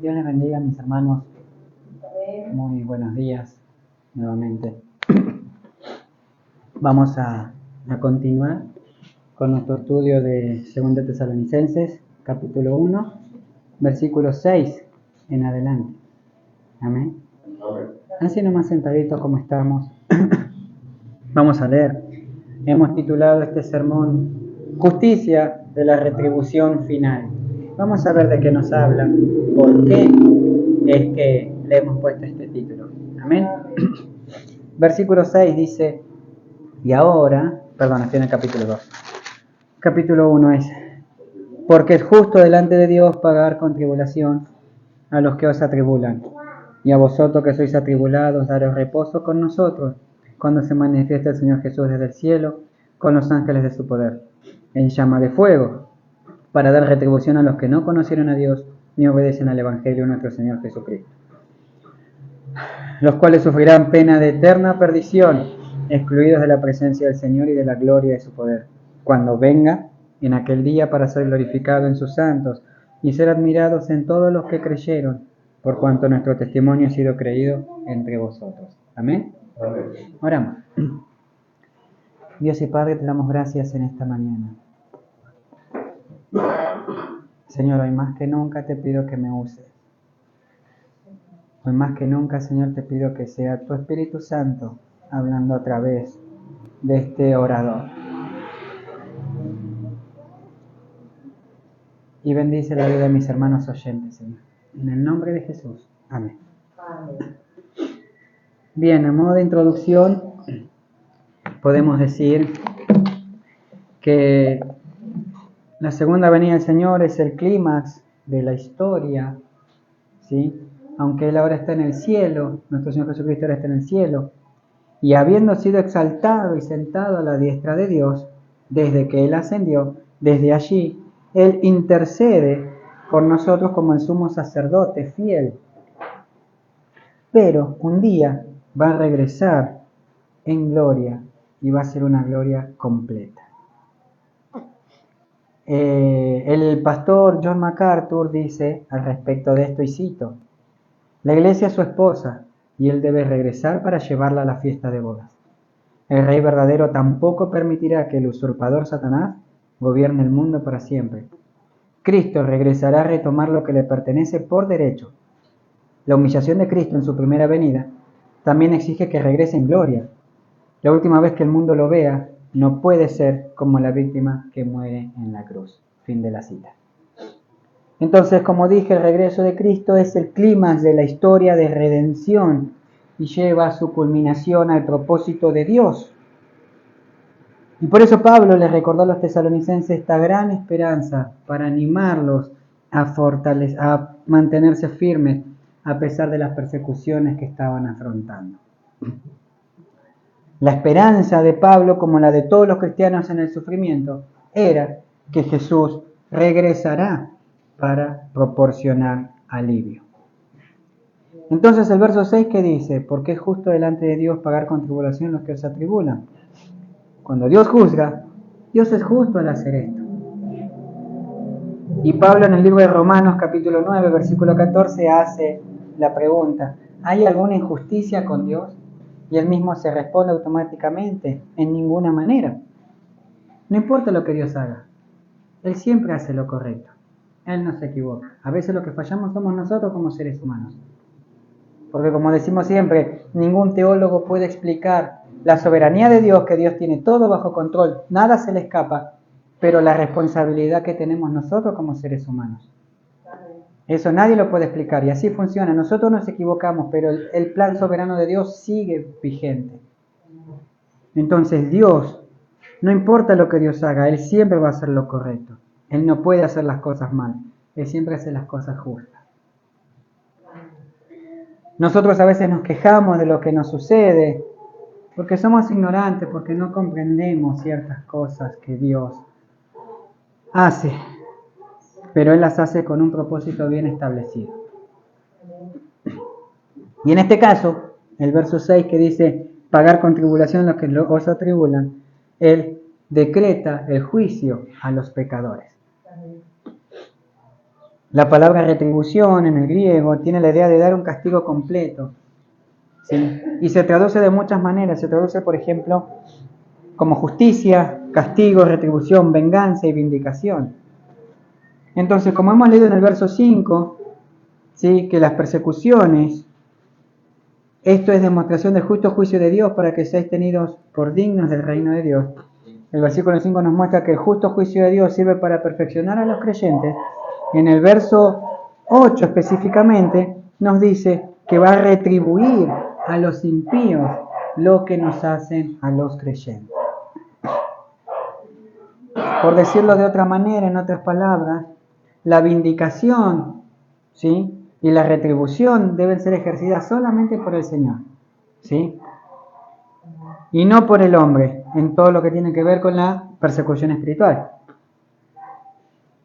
Dios les bendiga, mis hermanos. Muy buenos días nuevamente. Vamos a continuar con nuestro estudio de 2 Tesalonicenses, capítulo 1, versículo 6 en adelante. Amén. Así nomás sentaditos como estamos. Vamos a leer. Hemos titulado este sermón Justicia de la retribución final. Vamos a ver de qué nos habla, por qué es que le hemos puesto este título. Amén. Versículo 6 dice, y ahora, estoy en el capítulo 2. Capítulo 1 es, porque es justo delante de Dios pagar con tribulación a los que os atribulan, y a vosotros que sois atribulados, daros reposo con nosotros, cuando se manifieste el Señor Jesús desde el cielo, con los ángeles de su poder, en llama de fuego, para dar retribución a los que no conocieron a Dios, ni obedecen al Evangelio de nuestro Señor Jesucristo, los cuales sufrirán pena de eterna perdición, excluidos de la presencia del Señor y de la gloria de su poder, cuando venga en aquel día para ser glorificado en sus santos, y ser admirados en todos los que creyeron, por cuanto nuestro testimonio ha sido creído entre vosotros. Amén. Amén. Oramos. Dios y Padre, te damos gracias en esta mañana. Señor, hoy más que nunca te pido que me uses. Hoy más que nunca, Señor, te pido que sea tu Espíritu Santo hablando a través de este orador. Y bendice la vida de mis hermanos oyentes, Señor. En el nombre de Jesús. Amén. Amén. Bien, a modo de introducción, podemos decir que la segunda venida del Señor es el clímax de la historia, ¿sí? Aunque Él ahora está en el cielo, nuestro Señor Jesucristo ahora está en el cielo, y habiendo sido exaltado y sentado a la diestra de Dios, desde que Él ascendió, desde allí, Él intercede por nosotros como el sumo sacerdote fiel. Pero un día va a regresar en gloria y va a ser una gloria completa. El pastor John MacArthur dice al respecto de esto, y cito, la iglesia es su esposa y él debe regresar para llevarla a la fiesta de bodas. El rey verdadero tampoco permitirá que el usurpador Satanás gobierne el mundo para siempre. Cristo regresará a retomar lo que le pertenece por derecho. La humillación de Cristo en su primera venida también exige que regrese en gloria. La última vez que el mundo lo vea no puede ser como la víctima que muere en la cruz. Fin de la cita. Entonces, como dije, el regreso de Cristo es el clímax de la historia de redención y lleva a su culminación al propósito de Dios. Y por eso Pablo les recordó a los tesalonicenses esta gran esperanza para animarlos a mantenerse firmes a pesar de las persecuciones que estaban afrontando. La esperanza de Pablo, como la de todos los cristianos en el sufrimiento, era que Jesús regresará para proporcionar alivio. Entonces el verso 6 que dice, porque es justo delante de Dios pagar con tribulación los que os atribulan. Cuando Dios juzga, Dios es justo al hacer esto. Y Pablo en el libro de Romanos capítulo 9, versículo 14 hace la pregunta, ¿hay alguna injusticia con Dios? Y él mismo se responde automáticamente, en ninguna manera. No importa lo que Dios haga, Él siempre hace lo correcto. Él no se equivoca. A veces lo que fallamos somos nosotros como seres humanos. Porque como decimos siempre, ningún teólogo puede explicar la soberanía de Dios, que Dios tiene todo bajo control, nada se le escapa, pero la responsabilidad que tenemos nosotros como seres humanos. Eso nadie lo puede explicar y así funciona. Nosotros nos equivocamos, pero el plan soberano de Dios sigue vigente. Entonces Dios, no importa lo que Dios haga, Él siempre va a hacer lo correcto. Él no puede hacer las cosas mal. Él siempre hace las cosas justas. Nosotros a veces nos quejamos de lo que nos sucede porque somos ignorantes, porque no comprendemos ciertas cosas que Dios hace. Pero Él las hace con un propósito bien establecido. Y en este caso, el verso 6 que dice, pagar con tribulación los que os atribulan, Él decreta el juicio a los pecadores. La palabra retribución en el griego tiene la idea de dar un castigo completo, ¿sí? Y se traduce de muchas maneras. Se traduce, por ejemplo, como justicia, castigo, retribución, venganza y vindicación. Entonces, como hemos leído en el verso 5, ¿sí?, que las persecuciones, esto es demostración del justo juicio de Dios para que seáis tenidos por dignos del reino de Dios. El versículo 5 nos muestra que el justo juicio de Dios sirve para perfeccionar a los creyentes. Y en el verso 8 específicamente nos dice que va a retribuir a los impíos lo que nos hacen a los creyentes. Por decirlo de otra manera, en otras palabras, la vindicación, ¿sí?, y la retribución deben ser ejercidas solamente por el Señor, ¿sí?, y no por el hombre, en todo lo que tiene que ver con la persecución espiritual.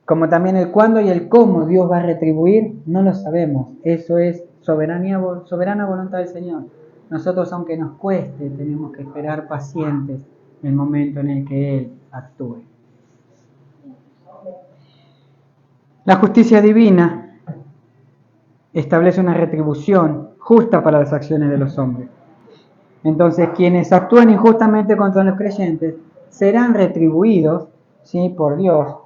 Como también el cuándo y el cómo Dios va a retribuir, no lo sabemos. Eso es soberana voluntad del Señor. Nosotros, aunque nos cueste, tenemos que esperar pacientes el momento en el que Él actúe. La justicia divina establece una retribución justa para las acciones de los hombres. Entonces, quienes actúen injustamente contra los creyentes serán retribuidos, ¿sí?, por Dios,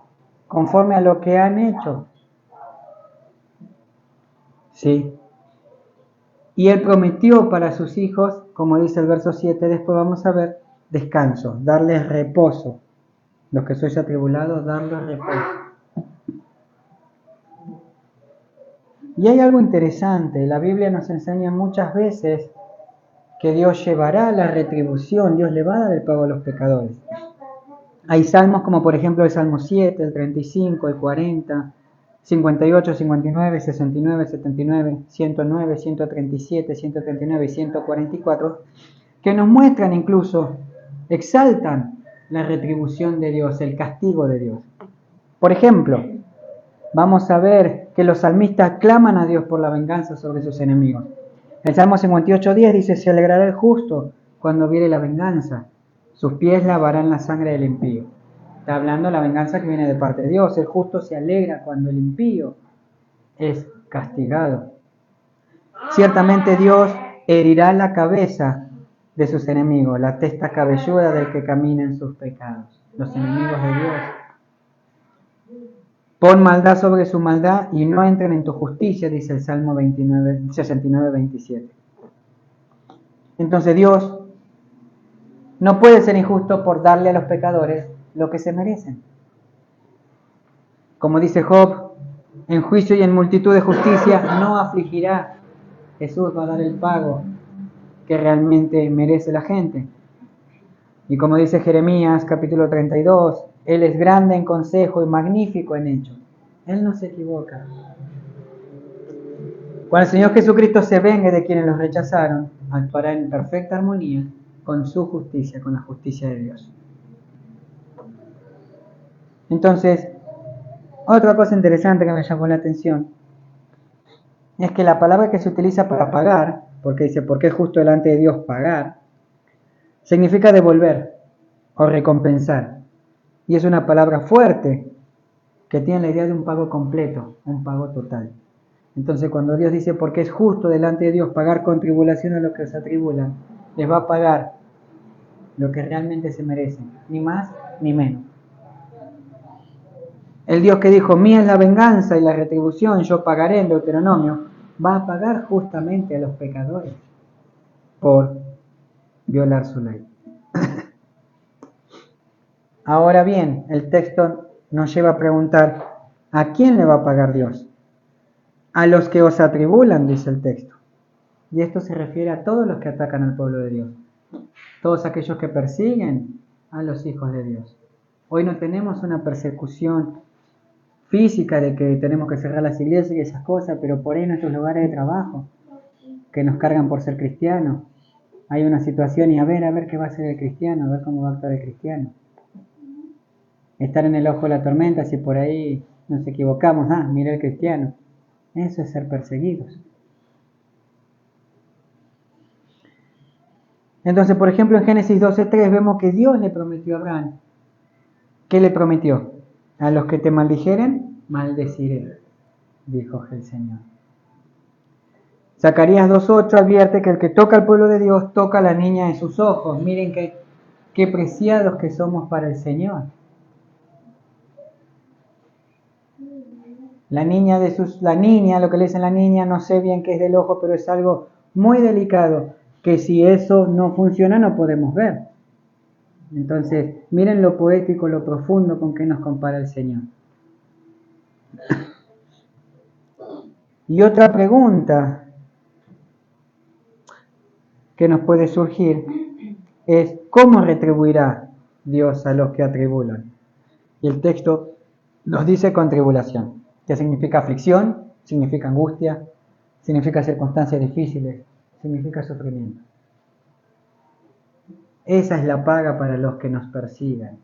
conforme a lo que han hecho. ¿Sí? Y Él prometió para sus hijos, como dice el verso 7, después vamos a ver, descanso, darles reposo. Los que sois atribulados, darles reposo. Y hay algo interesante, la Biblia nos enseña muchas veces que Dios llevará la retribución, Dios le va a dar el pago a los pecadores. Hay salmos como por ejemplo el Salmo 7, el 35, el 40, 58, 59, 69, 79, 109, 137, 139 y 144, que nos muestran incluso, exaltan la retribución de Dios, el castigo de Dios. Por ejemplo, vamos a ver que los salmistas claman a Dios por la venganza sobre sus enemigos. El Salmo 58:10 dice, se alegrará el justo cuando viere la venganza, sus pies lavarán la sangre del impío. Está hablando de la venganza que viene de parte de Dios. El justo se alegra cuando el impío es castigado. Ciertamente Dios herirá la cabeza de sus enemigos, la testa cabelluda del que camina en sus pecados. Los enemigos de Dios. Pon maldad sobre su maldad y no entren en tu justicia, dice el Salmo 69:27. Entonces Dios no puede ser injusto por darle a los pecadores lo que se merecen. Como dice Job, en juicio y en multitud de justicia no afligirá. Jesús va a dar el pago que realmente merece la gente. Y como dice Jeremías capítulo 32, Él es grande en consejo y magnífico en hecho. Él no se equivoca. Cuando el Señor Jesucristo se vengue de quienes los rechazaron, actuará en perfecta armonía con su justicia, con la justicia de Dios. Entonces, otra cosa interesante que me llamó la atención es que la palabra que se utiliza para pagar, porque dice, porque es justo delante de Dios pagar, significa devolver o recompensar. Y es una palabra fuerte que tiene la idea de un pago completo, un pago total. Entonces, cuando Dios dice, porque es justo delante de Dios pagar con tribulación a los que se atribulan, les va a pagar lo que realmente se merecen, ni más ni menos. El Dios que dijo, mía es la venganza y la retribución, yo pagaré en Deuteronomio, va a pagar justamente a los pecadores por violar su ley. Ahora bien, el texto nos lleva a preguntar, ¿a quién le va a pagar Dios? A los que os atribulan, dice el texto. Y esto se refiere a todos los que atacan al pueblo de Dios. Todos aquellos que persiguen a los hijos de Dios. Hoy no tenemos una persecución física de que tenemos que cerrar las iglesias y esas cosas, pero por ahí en nuestros lugares de trabajo, que nos cargan por ser cristianos, hay una situación y a ver qué va a hacer el cristiano, a ver cómo va a actuar el cristiano. Estar en el ojo de la tormenta, si por ahí nos equivocamos, mira el cristiano. Eso es ser perseguidos. Entonces, por ejemplo, en Génesis 12:3 vemos que Dios le prometió a Abraham. ¿Qué le prometió? A los que te maldijeren, maldeciré. dijo el Señor. Zacarías 2:8 advierte que el que toca al pueblo de Dios toca a la niña de sus ojos. Miren qué preciados que somos para el Señor. La niña, lo que le dicen la niña, no sé bien qué es del ojo, pero es algo muy delicado, que si eso no funciona no podemos ver. Entonces, miren lo poético, lo profundo con que nos compara el Señor. Y otra pregunta que nos puede surgir es, ¿cómo retribuirá Dios a los que atribulan? Y el texto nos dice con tribulación, que significa aflicción, significa angustia, significa circunstancias difíciles, significa sufrimiento. Esa es la paga para los que nos persigan.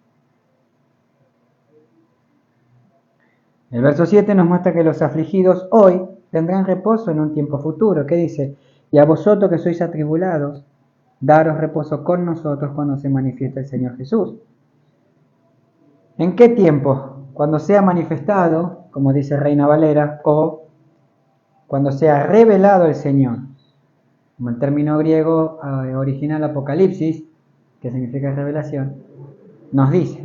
El verso 7 nos muestra que los afligidos hoy tendrán reposo en un tiempo futuro. ¿Qué dice? Y a vosotros que sois atribulados, daros reposo con nosotros cuando se manifieste el Señor Jesús. ¿En qué tiempo? Cuando sea manifestado, como dice Reina Valera, o cuando sea revelado el Señor. Como el término griego original Apocalipsis, que significa revelación, nos dice.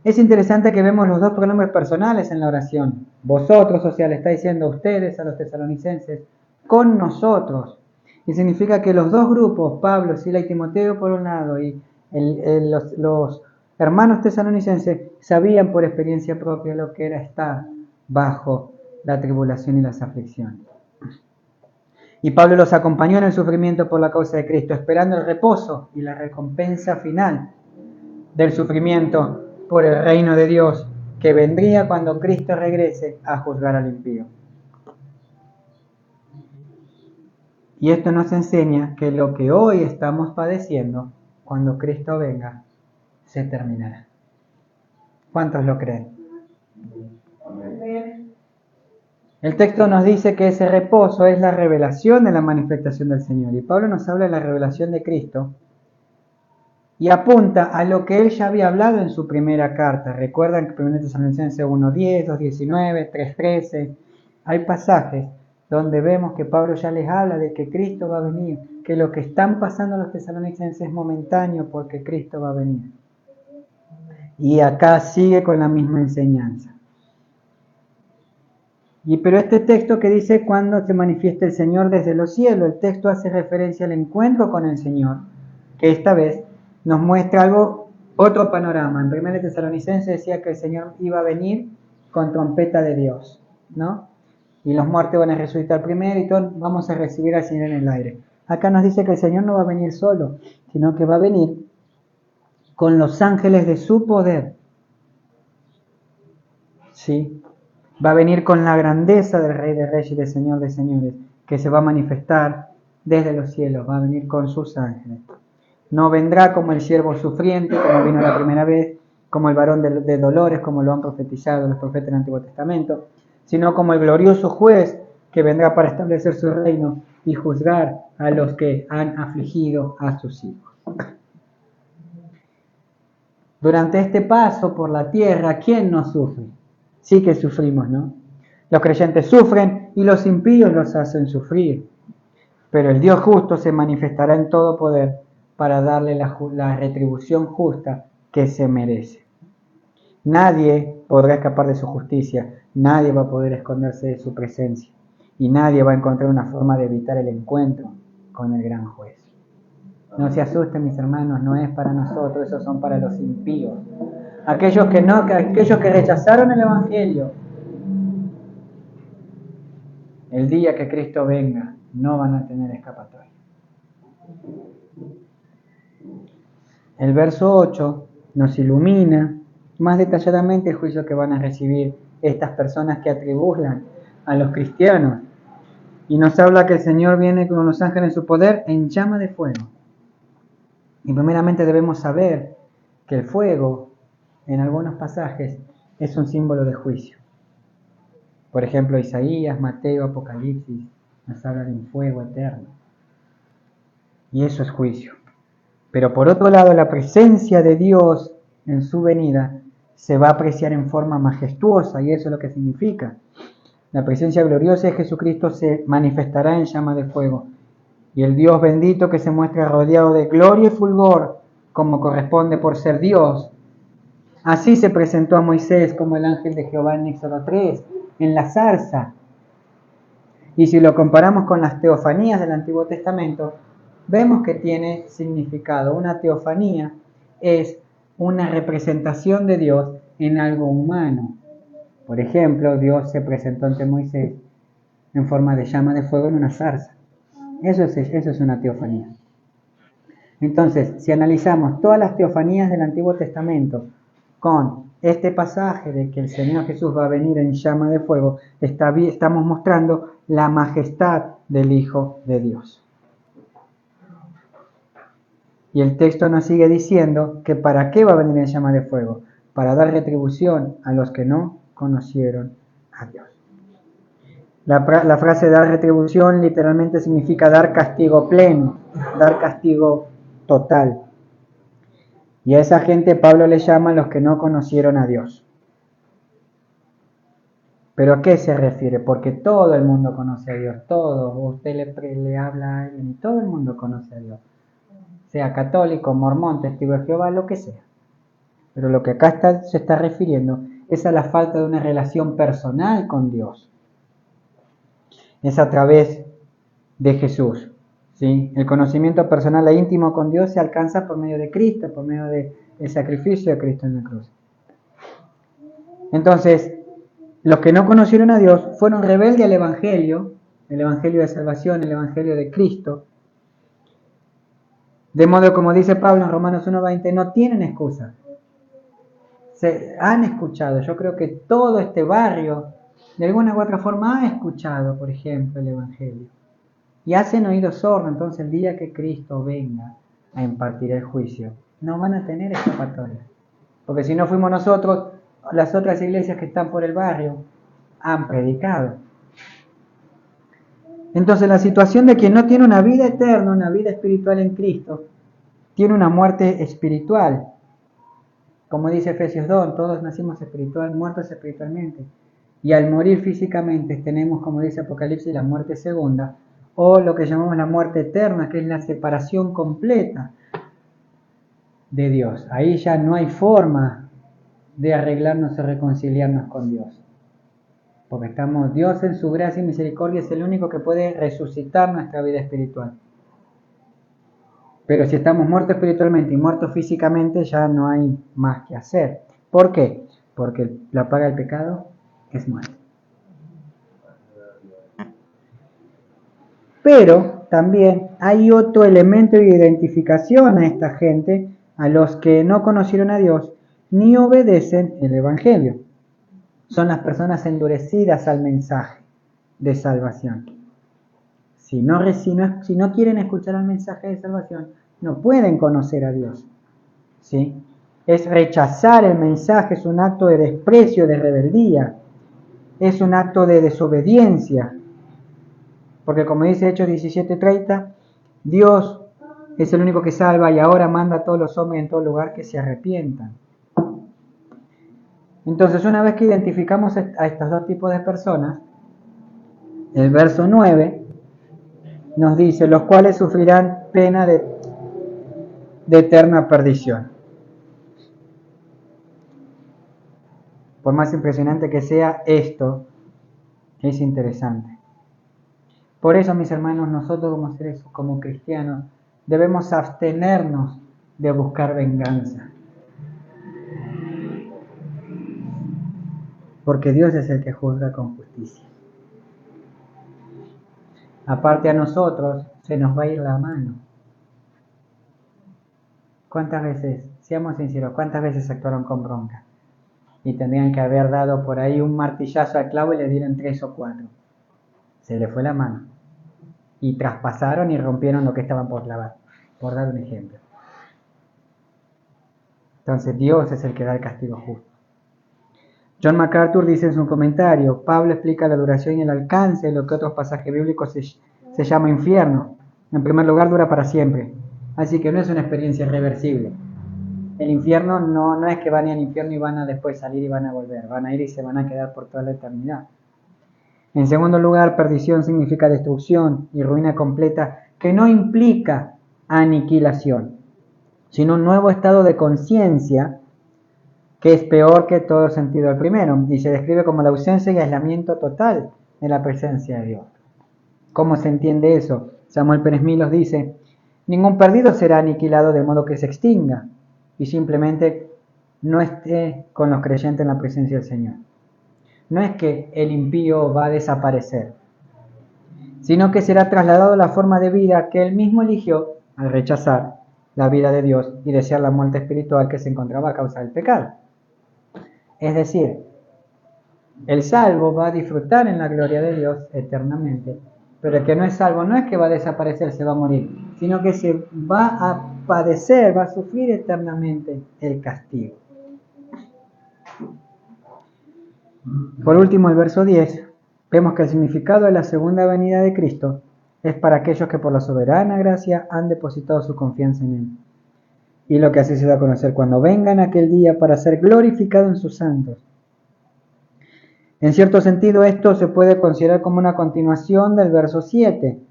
Es interesante que vemos los dos pronombres personales en la oración. Vosotros, o sea, le está diciendo a ustedes, a los tesalonicenses, con nosotros. Y significa que los dos grupos, Pablo, Sila y Timoteo por un lado, y los hermanos tesalonicenses, sabían por experiencia propia lo que era estar bajo la tribulación y las aflicciones. Y Pablo los acompañó en el sufrimiento por la causa de Cristo, esperando el reposo y la recompensa final del sufrimiento por el reino de Dios, que vendría cuando Cristo regrese a juzgar al impío. Y esto nos enseña que lo que hoy estamos padeciendo, cuando Cristo venga, se terminará. ¿Cuántos lo creen? El texto nos dice que ese reposo es la revelación de la manifestación del Señor. Y Pablo nos habla de la revelación de Cristo y apunta a lo que él ya había hablado en su primera carta. Recuerdan que 1 Tesalonicenses 1:10, 2:19, 3:13. Hay pasajes donde vemos que Pablo ya les habla de que Cristo va a venir, que lo que están pasando los tesalonicenses es momentáneo porque Cristo va a venir. Y acá sigue con la misma enseñanza. Pero este texto que dice cuando se manifieste el Señor desde los cielos, el texto hace referencia al encuentro con el Señor, que esta vez nos muestra otro panorama. En 1 Tesalonicenses decía que el Señor iba a venir con trompeta de Dios, ¿no? Y los muertos van a resucitar primero y todos vamos a recibir al Señor en el aire. Acá nos dice que el Señor no va a venir solo, sino que va a venir con los ángeles de su poder. ¿Sí? Va a venir con la grandeza del Rey de Reyes y del Señor de Señores, que se va a manifestar desde los cielos, va a venir con sus ángeles. No vendrá como el siervo sufriente, como vino la primera vez, como el varón de dolores, como lo han profetizado los profetas del Antiguo Testamento, sino como el glorioso juez que vendrá para establecer su reino y juzgar a los que han afligido a sus hijos. Durante este paso por la tierra, ¿quién no sufre? Sí que sufrimos, ¿no? Los creyentes sufren y los impíos los hacen sufrir. Pero el Dios justo se manifestará en todo poder para darle la retribución justa que se merece. Nadie podrá escapar de su justicia, nadie va a poder esconderse de su presencia y nadie va a encontrar una forma de evitar el encuentro con el gran juez. No se asusten, mis hermanos, no es para nosotros, esos son para los impíos. Aquellos que rechazaron el Evangelio, el día que Cristo venga, no van a tener escapatoria. El verso 8 nos ilumina más detalladamente el juicio que van a recibir estas personas que atribulan a los cristianos. Y nos habla que el Señor viene con los ángeles en su poder en llama de fuego. Y primeramente debemos saber que el fuego, en algunos pasajes, es un símbolo de juicio. Por ejemplo, Isaías, Mateo, Apocalipsis nos hablan de un fuego eterno. Y eso es juicio. Pero por otro lado, la presencia de Dios en su venida se va a apreciar en forma majestuosa, y eso es lo que significa. La presencia gloriosa de Jesucristo se manifestará en llama de fuego, y el Dios bendito que se muestra rodeado de gloria y fulgor, como corresponde por ser Dios. Así se presentó a Moisés como el ángel de Jehová en Éxodo 3, en la zarza. Y si lo comparamos con las teofanías del Antiguo Testamento, vemos que tiene significado. Una teofanía es una representación de Dios en algo humano. Por ejemplo, Dios se presentó ante Moisés en forma de llama de fuego en una zarza. Eso es una teofanía. Entonces, si analizamos todas las teofanías del Antiguo Testamento con este pasaje de que el Señor Jesús va a venir en llama de fuego, estamos mostrando la majestad del Hijo de Dios. Y el texto nos sigue diciendo que ¿para qué va a venir en llama de fuego? Para dar retribución a los que no conocieron a Dios. La frase dar retribución literalmente significa dar castigo pleno, dar castigo total. Y a esa gente Pablo le llama los que no conocieron a Dios. ¿Pero a qué se refiere? Porque todo el mundo conoce a Dios, todo. Usted le habla a alguien y todo el mundo conoce a Dios. Sea católico, mormón, testigo de Jehová, lo que sea. Pero lo que acá se está refiriendo es a la falta de una relación personal con Dios. Es a través de Jesús. ¿Sí? El conocimiento personal e íntimo con Dios se alcanza por medio de Cristo, por medio del sacrificio de Cristo en la cruz. Entonces, los que no conocieron a Dios fueron rebeldes al Evangelio, el Evangelio de salvación, el Evangelio de Cristo. De modo, como dice Pablo en Romanos 1:20, no tienen excusa. Se han escuchado. Yo creo que todo este barrio, de alguna u otra forma, ha escuchado, por ejemplo, el Evangelio. Y hacen oídos sordos. Entonces, el día que Cristo venga a impartir el juicio, no van a tener escapatoria. Porque si no fuimos nosotros, las otras iglesias que están por el barrio han predicado. Entonces, la situación de quien no tiene una vida eterna, una vida espiritual en Cristo, tiene una muerte espiritual. Como dice Efesios 2, todos nacimos muertos espiritualmente. Y al morir físicamente tenemos, como dice Apocalipsis, la muerte segunda, o lo que llamamos la muerte eterna, que es la separación completa de Dios. Ahí ya no hay forma de arreglarnos o reconciliarnos con Dios. Porque Dios en su gracia y misericordia es el único que puede resucitar nuestra vida espiritual. Pero si estamos muertos espiritualmente y muertos físicamente, ya no hay más que hacer. ¿Por qué? Porque la paga del pecado es muerte. Pero también hay otro elemento de identificación a esta gente, a los que no conocieron a Dios, ni obedecen el Evangelio. Son las personas endurecidas al mensaje de salvación. Si no quieren escuchar el mensaje de salvación, no pueden conocer a Dios. ¿Sí? Es rechazar el mensaje, es un acto de desprecio, de rebeldía. Es un acto de desobediencia. Porque como dice Hechos 17:30, Dios es el único que salva y ahora manda a todos los hombres en todo lugar que se arrepientan. Entonces, una vez que identificamos a estos dos tipos de personas, el verso 9 nos dice, los cuales sufrirán pena de eterna perdición. Por más impresionante que sea, esto es interesante. Por eso, mis hermanos, nosotros como cristianos, debemos abstenernos de buscar venganza. Porque Dios es el que juzga con justicia. Aparte a nosotros, se nos va a ir la mano. ¿Cuántas veces, seamos sinceros, cuántas veces actuaron con bronca? Y tendrían que haber dado por ahí un martillazo al clavo y le dieron 3 o 4. Se le fue la mano. Y traspasaron y rompieron lo que estaban por clavar, por dar un ejemplo. Entonces Dios es el que da el castigo justo. John MacArthur dice en su comentario, Pablo explica la duración y el alcance de lo que otros pasajes bíblicos se llama infierno. En primer lugar, dura para siempre. Así que no es una experiencia irreversible. El infierno no es que van al infierno y van a después salir y van a volver. Van a ir y se van a quedar por toda la eternidad. En segundo lugar, perdición significa destrucción y ruina completa, que no implica aniquilación, sino un nuevo estado de conciencia que es peor que todo sentido del primero, y se describe como la ausencia y aislamiento total de la presencia de Dios. ¿Cómo se entiende eso? Samuel Pérez Milos dice: ningún perdido será aniquilado de modo que se extinga y simplemente no esté con los creyentes en la presencia del Señor. No es que el impío va a desaparecer, sino que será trasladado a la forma de vida que él mismo eligió al rechazar la vida de Dios y desear la muerte espiritual que se encontraba a causa del pecado. Es decir, el salvo va a disfrutar en la gloria de Dios eternamente, pero el que no es salvo no es que va a desaparecer, se va a morir, sino que se va a padecer, va a sufrir eternamente el castigo. Por último, el verso 10, vemos que el significado de la segunda venida de Cristo es para aquellos que por la soberana gracia han depositado su confianza en Él. Y lo que así se da a conocer: cuando vengan aquel día para ser glorificado en sus santos. En cierto sentido, esto se puede considerar como una continuación del verso 7.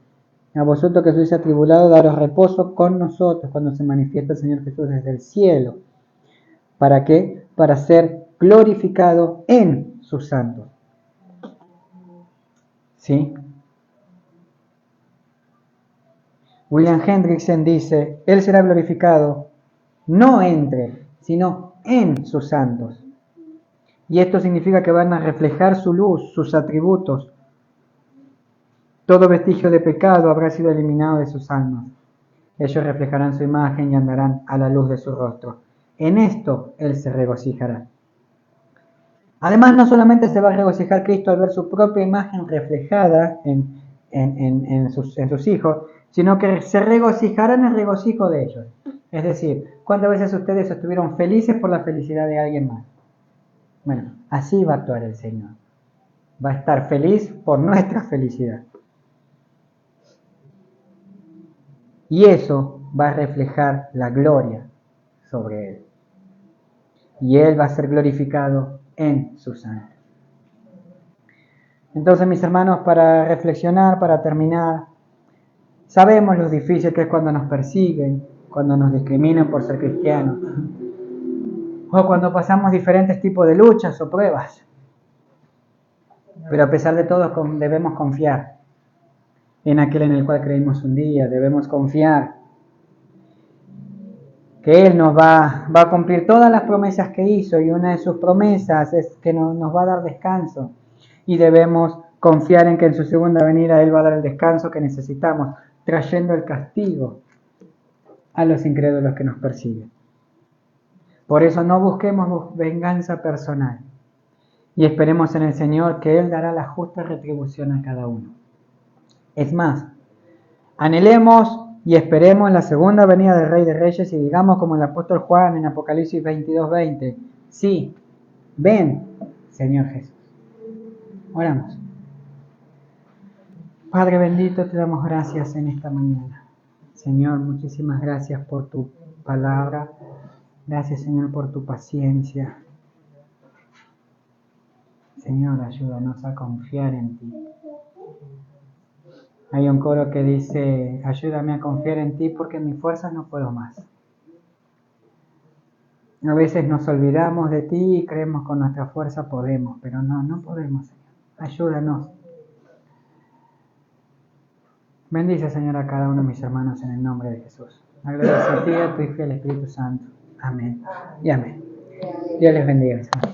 A vosotros que sois atribulados, daros reposo con nosotros cuando se manifiesta el Señor Jesús desde el cielo. ¿Para qué? Para ser glorificado en sus santos. ¿Sí? William Hendrickson dice: Él será glorificado no entre, sino en sus santos. Y esto significa que van a reflejar su luz, sus atributos. Todo vestigio de pecado habrá sido eliminado de sus almas. Ellos reflejarán su imagen y andarán a la luz de su rostro. En esto Él se regocijará. Además, no solamente se va a regocijar Cristo al ver su propia imagen reflejada en sus hijos, sino que se regocijará en el regocijo de ellos. Es decir, ¿cuántas veces ustedes estuvieron felices por la felicidad de alguien más? Bueno, así va a actuar el Señor. Va a estar feliz por nuestra felicidad. Y eso va a reflejar la gloria sobre Él. Y Él va a ser glorificado en sus santos. Entonces, mis hermanos, para reflexionar, para terminar, sabemos lo difícil que es cuando nos persiguen, cuando nos discriminan por ser cristianos, o cuando pasamos diferentes tipos de luchas o pruebas. Pero a pesar de todo, debemos confiar en aquel en el cual creímos un día. Debemos confiar que Él nos va a cumplir todas las promesas que hizo, y una de sus promesas es que nos va a dar descanso. Y debemos confiar en que en su segunda venida Él va a dar el descanso que necesitamos, trayendo el castigo a los incrédulos que nos persiguen. Por eso no busquemos venganza personal y esperemos en el Señor que Él dará la justa retribución a cada uno. Es más, anhelemos y esperemos la segunda venida del Rey de Reyes y digamos como el apóstol Juan en Apocalipsis 22:20: sí, ven, Señor Jesús. Oramos. Padre bendito, te damos gracias en esta mañana. Señor, muchísimas gracias por tu palabra. Gracias, Señor, por tu paciencia. Señor, ayúdanos a confiar en ti. Hay un coro que dice: ayúdame a confiar en ti porque en mis fuerzas no puedo más. A veces nos olvidamos de ti y creemos que con nuestra fuerza podemos, pero no podemos, Señor. Ayúdanos. Bendice, Señor, a cada uno de mis hermanos en el nombre de Jesús. Agradezco a ti, a tu Hijo y al Espíritu Santo. Amén y amén. Dios les bendiga, Señor.